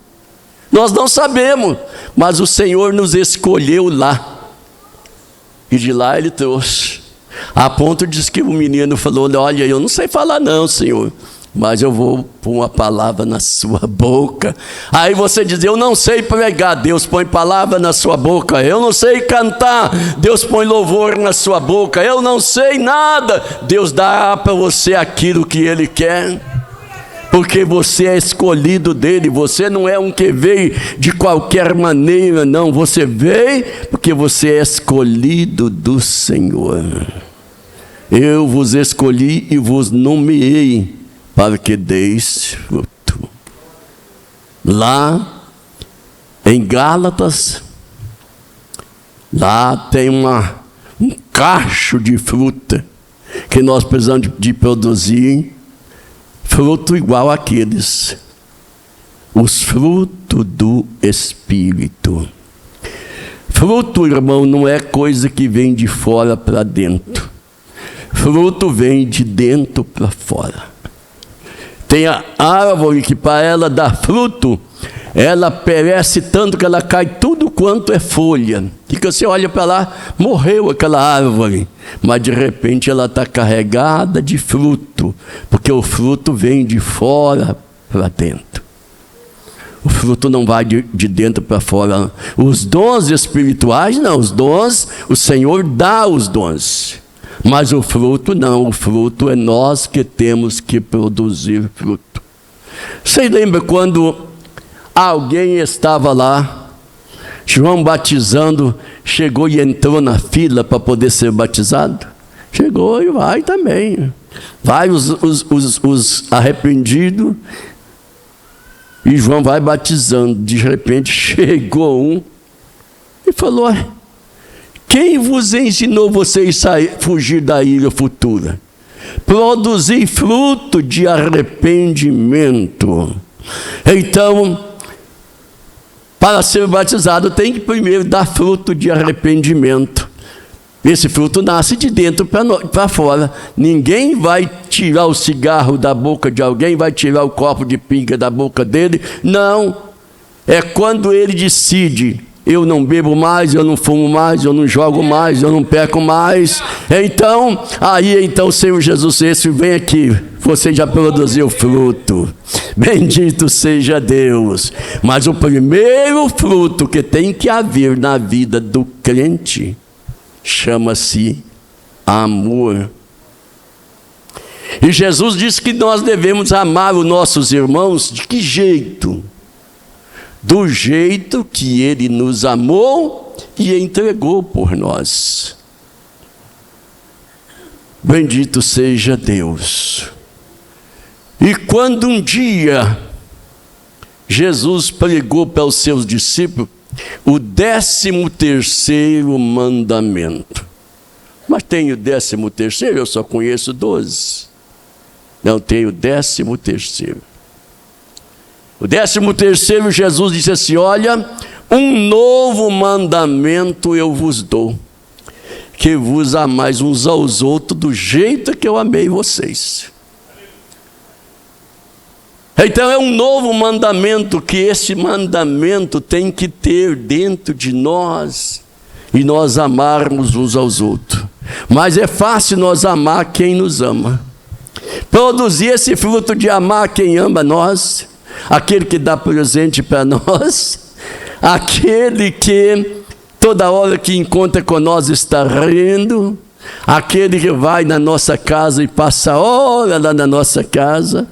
Nós não sabemos, mas o Senhor nos escolheu lá. E de lá Ele trouxe. A ponto de que o menino falou, olha, eu não sei falar não, Senhor, mas eu vou pôr uma palavra na sua boca. Aí você diz, eu não sei pregar, Deus põe palavra na sua boca. Eu não sei cantar, Deus põe louvor na sua boca. Eu não sei nada, Deus dá para você aquilo que Ele quer. porque você é escolhido dele. Você não é um que veio de qualquer maneira, não. Você veio porque você é escolhido do Senhor. Eu vos escolhi e vos nomeei para que deis fruto. Lá em Gálatas, lá tem um cacho de fruta que nós precisamos de produzir, fruto igual àqueles, os frutos do Espírito. Fruto, irmão, não é coisa que vem de fora para dentro. Fruto vem de dentro para fora. Tem a árvore que para ela dar fruto, ela perece tanto que ela cai tudo quanto é folha. E que você olha para lá, morreu aquela árvore. Mas de repente ela está carregada de fruto. Porque o fruto vem de fora para dentro. O fruto não vai de dentro para fora. Os dons espirituais, não. Os dons, o Senhor dá os dons. Mas o fruto não. O fruto é nós que temos que produzir fruto. Você lembra quando alguém estava lá, João batizando, chegou e entrou na fila para poder ser batizado? Chegou e vai também. Vai os arrependidos, e João vai batizando. De repente chegou um e falou: quem vos ensinou vocês a fugir da ira futura? Produzir fruto de arrependimento. Então, para ser batizado tem que primeiro dar fruto de arrependimento. Esse fruto nasce de dentro para fora. Ninguém vai tirar o cigarro da boca de alguém, vai tirar o copo de pinga da boca dele. Não. É quando ele decide: eu não bebo mais, eu não fumo mais, eu não jogo mais, eu não peco mais. Então, o Senhor Jesus, esse vem aqui, você já produziu fruto. Bendito seja Deus. Mas o primeiro fruto que tem que haver na vida do crente chama-se amor. E Jesus disse que nós devemos amar os nossos irmãos de que jeito? Do jeito que Ele nos amou e entregou por nós. Bendito seja Deus. E quando um dia Jesus pregou para os seus discípulos o 13º mandamento. Mas tem o 13º, eu só conheço 12. Não, tem o 13º. O 13º, Jesus disse assim: olha, um novo mandamento eu vos dou, que vos amais uns aos outros do jeito que eu amei vocês. Então é um novo mandamento, que esse mandamento tem que ter dentro de nós, e nós amarmos uns aos outros. Mas é fácil nós amar quem nos ama. Produzir esse fruto de amar quem ama nós, aquele que dá presente para nós, aquele que toda hora que encontra com nós está rindo, aquele que vai na nossa casa e passa hora lá na nossa casa.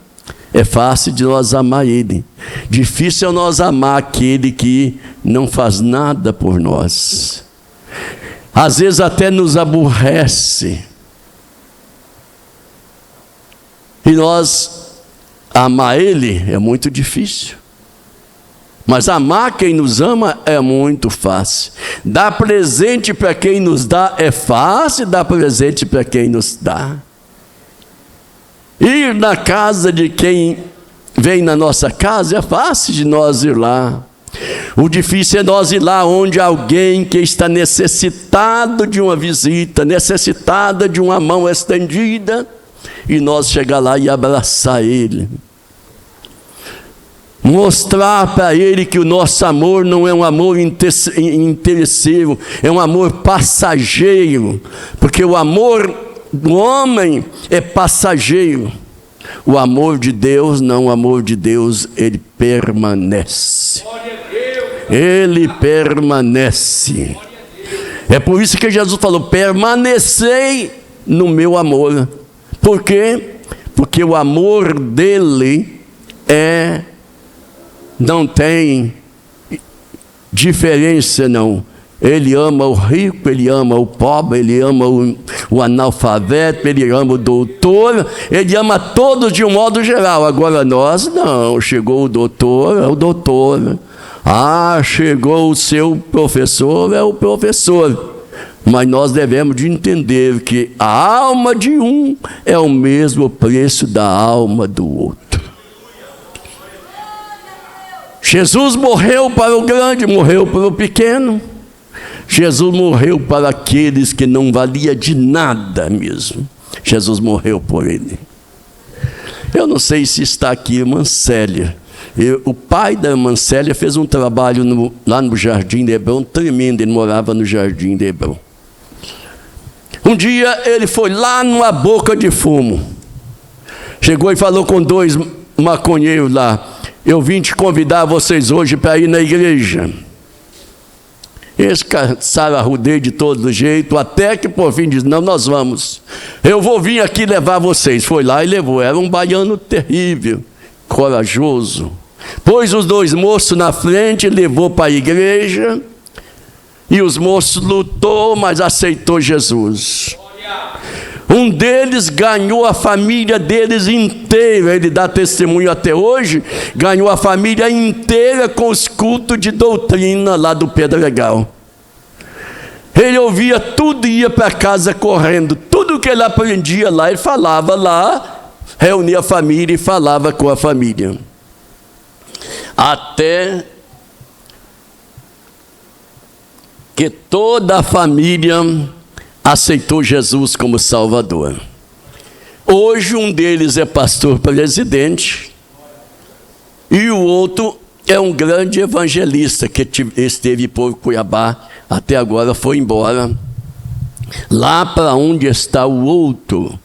É fácil de nós amar ele. Difícil é nós amar aquele que não faz nada por nós. Às vezes até nos aborrece. E nós amar ele é muito difícil. Mas amar quem nos ama é muito fácil. Dar presente para quem nos dá é fácil, dar presente para quem nos dá. Ir na casa de quem vem na nossa casa é fácil de nós ir lá. O difícil é nós ir lá onde alguém que está necessitado de uma visita, necessitada de uma mão estendida, e nós chegar lá e abraçar ele. Mostrar para ele que o nosso amor não é um amor interesseiro, é um amor passageiro, porque o amor do homem é passageiro. O amor de Deus não, o amor de Deus, ele permanece. Ele permanece. É por isso que Jesus falou: permanecei no meu amor. Por quê? Porque o amor dele não tem diferença, não. Ele ama o rico, ele ama o pobre, ele ama o analfabeto, ele ama o doutor, ele ama todos de um modo geral. Agora nós não, chegou o doutor, é o doutor. Chegou o seu professor, é o professor. Mas nós devemos de entender que a alma de um é o mesmo preço da alma do outro. Jesus morreu para o grande, morreu para o pequeno. Jesus morreu para aqueles que não valia de nada mesmo. Jesus morreu por ele. Eu não sei se está aqui a irmã Célia. O pai da irmã Célia fez um trabalho lá no Jardim de Hebron tremendo. Ele morava no Jardim de Hebron. Um dia ele foi lá numa boca de fumo. Chegou e falou com 2 maconheiros lá: eu vim te convidar vocês hoje para ir na igreja. Eles caçaram a rodeio de todo jeito, até que por fim diz: não, nós vamos. Eu vou vir aqui levar vocês. Foi lá e levou. Era um baiano terrível, corajoso. Pôs os 2 moços na frente, levou para a igreja. E os moços lutou, mas aceitou Jesus. Um deles ganhou a família deles inteira. Ele dá testemunho até hoje. Ganhou a família inteira com os cultos de doutrina lá do Pedregal. Ele ouvia tudo e ia para casa correndo. Tudo que ele aprendia lá, ele falava lá. Reunia a família e falava com a família. Até que toda a família aceitou Jesus como Salvador. Hoje um deles é pastor presidente e o outro é um grande evangelista que esteve por Cuiabá, até agora foi embora. Lá para onde está o outro,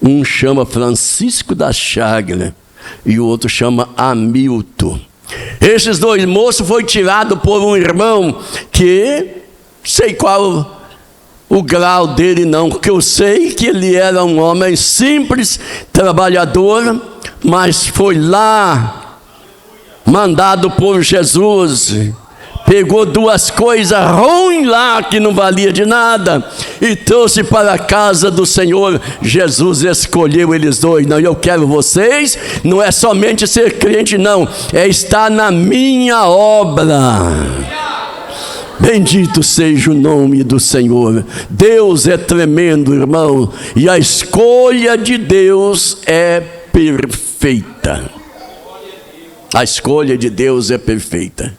um chama Francisco da Chagra e o outro chama Hamilton. Esses 2 moços foram tirados por um irmão que, sei qual o grau dele não, porque eu sei que ele era um homem simples, trabalhador, mas foi lá, mandado por Jesus, pegou 2 coisas ruins lá, que não valia de nada, e trouxe para a casa do Senhor. Jesus escolheu eles 2, não, eu quero vocês, não é somente ser crente não, é estar na minha obra. Bendito seja o nome do Senhor. Deus é tremendo, irmão, e a escolha de Deus é perfeita. A escolha de Deus é perfeita.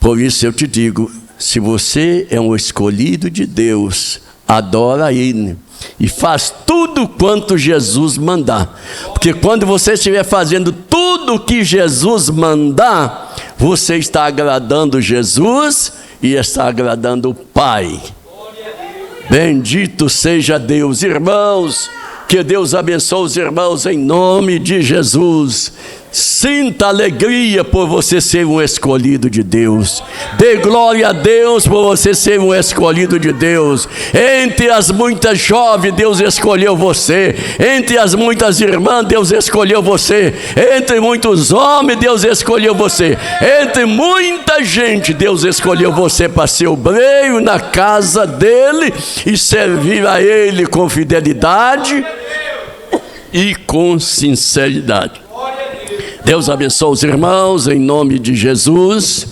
Por isso eu te digo, se você é um escolhido de Deus, adora Ele e faz tudo quanto Jesus mandar. Porque quando você estiver fazendo tudo o que Jesus mandar, você está agradando Jesus e está agradando o Pai. Bendito seja Deus. Irmãos, que Deus abençoe os irmãos em nome de Jesus. Sinta alegria por você ser um escolhido de Deus. Dê glória a Deus por você ser um escolhido de Deus. Entre as muitas jovens, Deus escolheu você. Entre as muitas irmãs, Deus escolheu você. Entre muitos homens, Deus escolheu você. Entre muita gente, Deus escolheu você para ser obreiro na casa dele e servir a Ele com fidelidade e com sinceridade. Deus abençoe os irmãos, em nome de Jesus.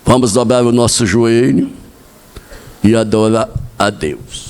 Vamos dobrar o nosso joelho e adorar a Deus.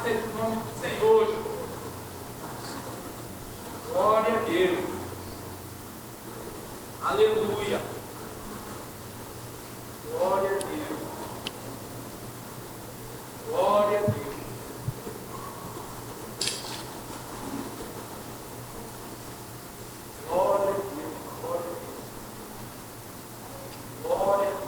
seja o nome do Senhor, Jesus. Glória a Deus. Aleluia. Glória a Deus. Glória a Deus. Glória a Deus. Glória a Deus.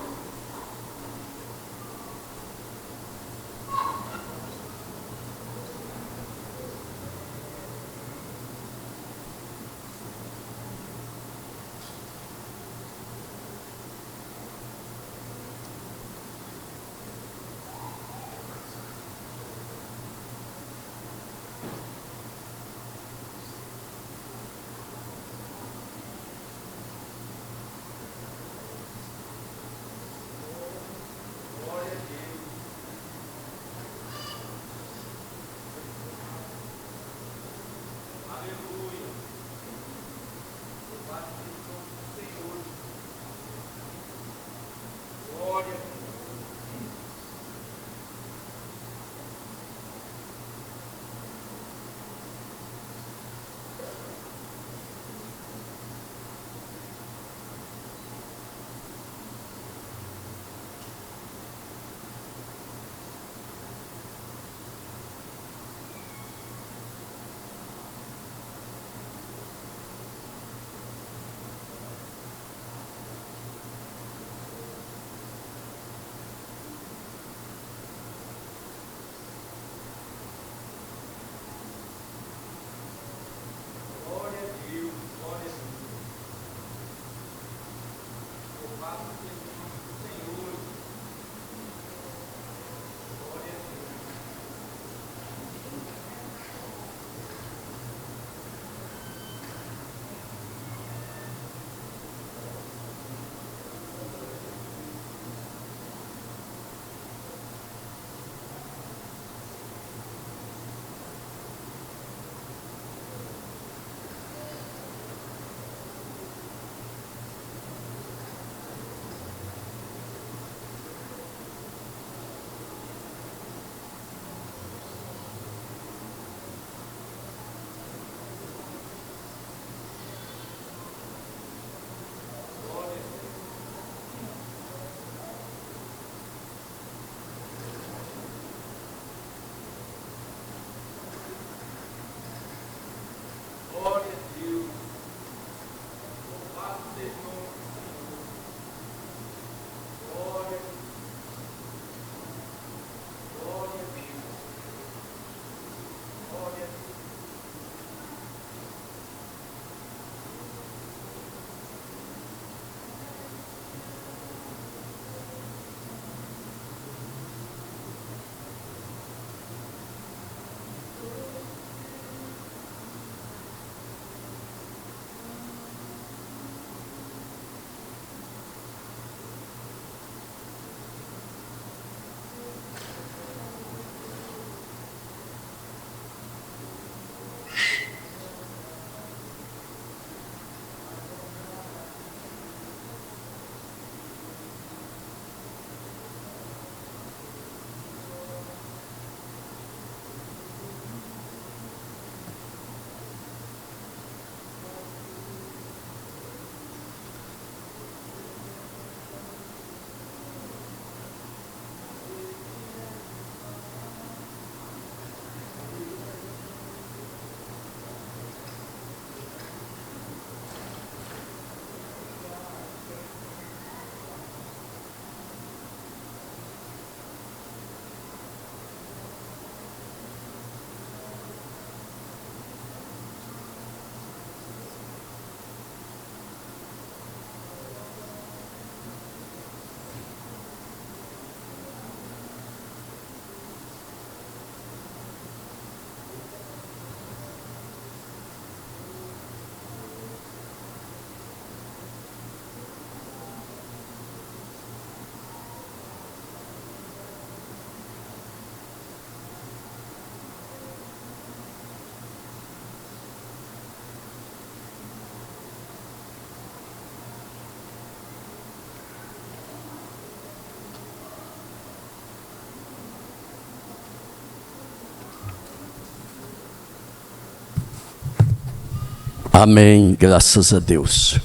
Amém, graças a Deus.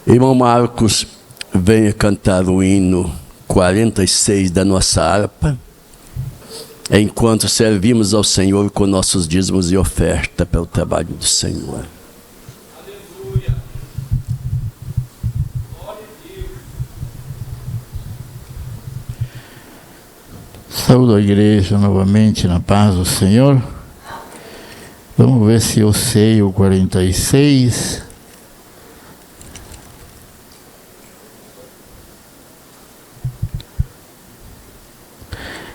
Irmão Marcos, venha cantar o hino 46 da nossa harpa, enquanto servimos ao Senhor com nossos dízimos e oferta pelo trabalho do Senhor. Aleluia. Glória a Deus. Saúdo a igreja novamente na paz do Senhor. Vamos ver se eu sei o 46.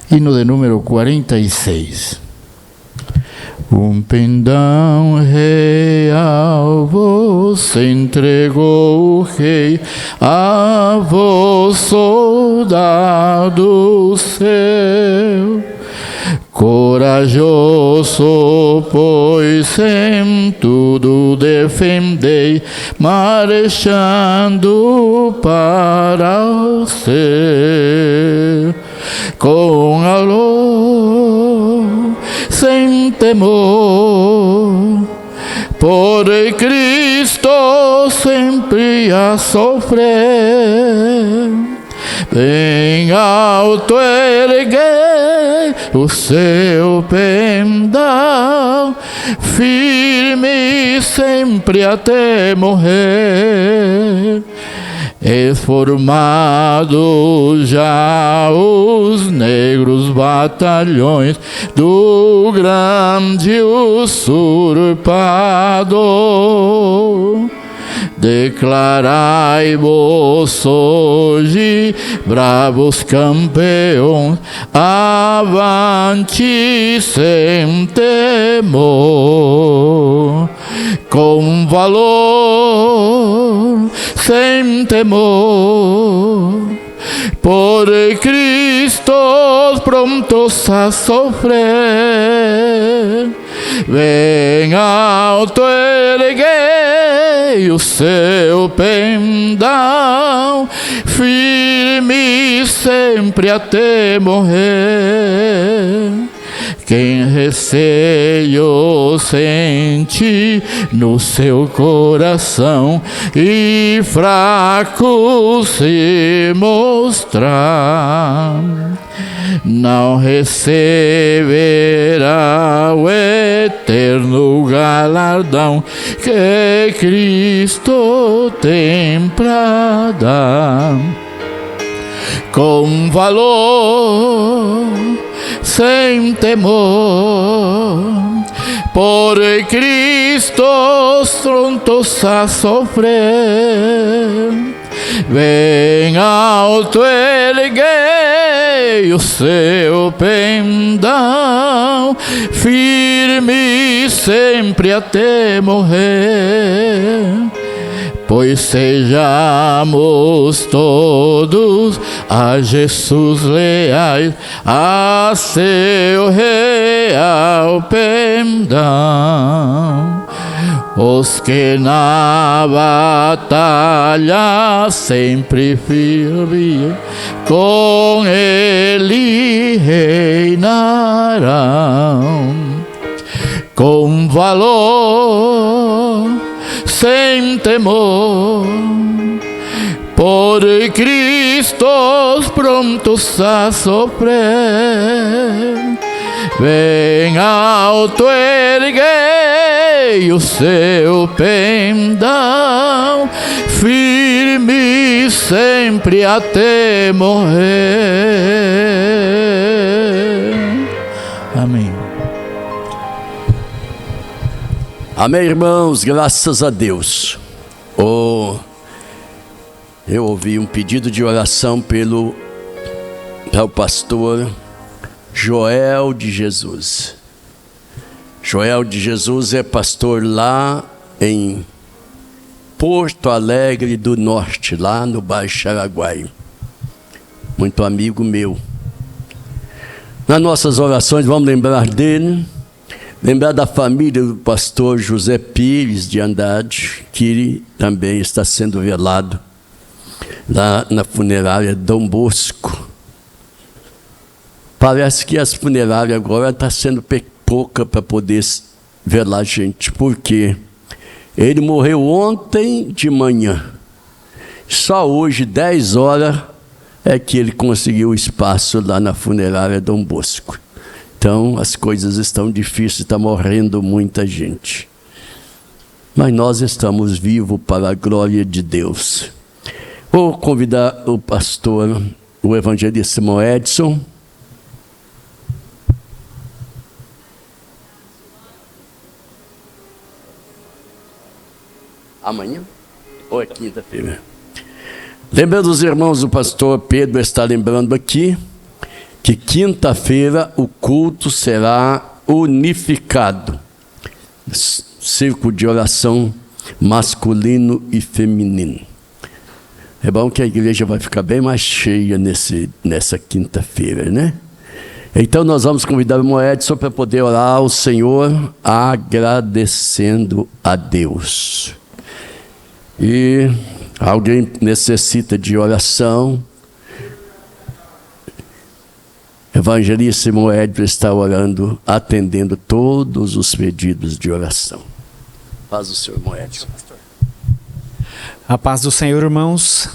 Hino de número 46. Pendão real vos entregou o rei, a vós soldado seu. Corajoso, pois em tudo defendei, marchando para o céu. Com valor, sem temor, por Cristo sempre a sofrer. Bem alto erguei o seu pendão, firme sempre até morrer. Esformados já os negros batalhões do grande usurpador, declarai-vos hoje, bravos campeões, avante sem temor, com valor, sem temor, por Cristo prontos a sofrer. Bem alto erguei o seu pendão, firme sempre até morrer. Quem receio sente no seu coração e fraco se mostrar, não receberá o eterno galardão que Cristo tem pra dar. Com valor, sem temor, por Cristo prontos a sofrer. Bem alto erguei o seu pendão, firme sempre até morrer. Pois sejamos todos a Jesus leais, a seu real pendão. Os que na batalha sempre firmes com ele reinarão. Com valor, sem temor, por Cristo prontos a sofrer. Bem alto erguei o seu pendão, firme sempre até morrer. Amém. Amém, irmãos, graças a Deus. Eu ouvi um pedido de oração para o pastor Joel de Jesus. Joel de Jesus é pastor lá em Porto Alegre do Norte, lá no Baixo Xaraguai. Muito amigo meu. Nas nossas orações vamos lembrar dele, lembrar da família do pastor José Pires de Andrade, que ele também está sendo velado lá na funerária Dom Bosco. Parece que as funerárias agora estão sendo pouca para poder ver lá, gente, porque ele morreu ontem de manhã. Só hoje, 10 horas, é que ele conseguiu espaço lá na funerária Dom Bosco. Então, as coisas estão difíceis, está morrendo muita gente. Mas nós estamos vivos para a glória de Deus. Vou convidar o pastor, o evangelista irmão Edson. Amanhã? Ou é quinta-feira? Lembrando os irmãos, o pastor Pedro está lembrando aqui que quinta-feira o culto será unificado. Círculo de oração masculino e feminino. É bom que a igreja vai ficar bem mais cheia nessa quinta-feira, né? Então nós vamos convidar o irmão Edson para poder orar ao Senhor, agradecendo a Deus. E alguém necessita de oração? Evangelista irmão Edson está orando, atendendo todos os pedidos de oração. Paz do Senhor, irmão Edson. A paz do Senhor, irmãos.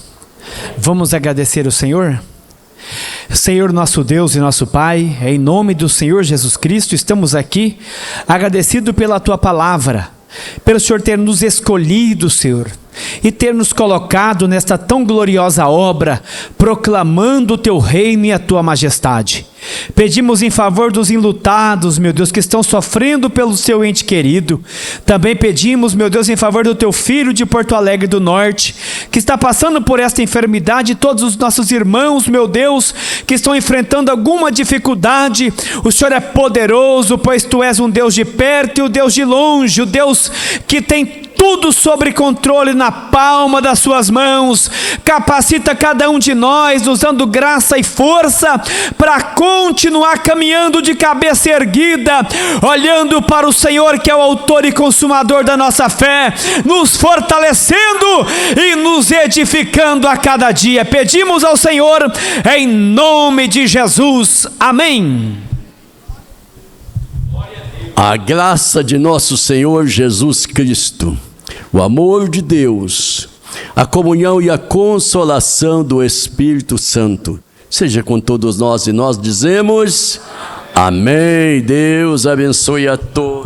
Vamos agradecer o Senhor? Senhor nosso Deus e nosso Pai, em nome do Senhor Jesus Cristo, estamos aqui agradecidos pela Tua palavra, pelo Senhor ter nos escolhido, Senhor, e ter nos colocado nesta tão gloriosa obra, proclamando o Teu reino e a Tua majestade. Pedimos em favor dos enlutados, meu Deus, que estão sofrendo pelo seu ente querido. Também pedimos, meu Deus, em favor do Teu filho de Porto Alegre do Norte, que está passando por esta enfermidade, todos os nossos irmãos, meu Deus, que estão enfrentando alguma dificuldade. O Senhor é poderoso, pois Tu és um Deus de perto e o Deus de longe, o Deus que tem tudo sob controle na palma das Suas mãos. Capacita cada um de nós, nos dando graça e força para continuar caminhando de cabeça erguida, olhando para o Senhor, que é o autor e consumador da nossa fé, nos fortalecendo e nos edificando a cada dia. Pedimos ao Senhor em nome de Jesus. Amém. A graça de nosso Senhor Jesus Cristo, o amor de Deus, a comunhão e a consolação do Espírito Santo, seja com todos nós, e nós dizemos amém. Deus abençoe a todos.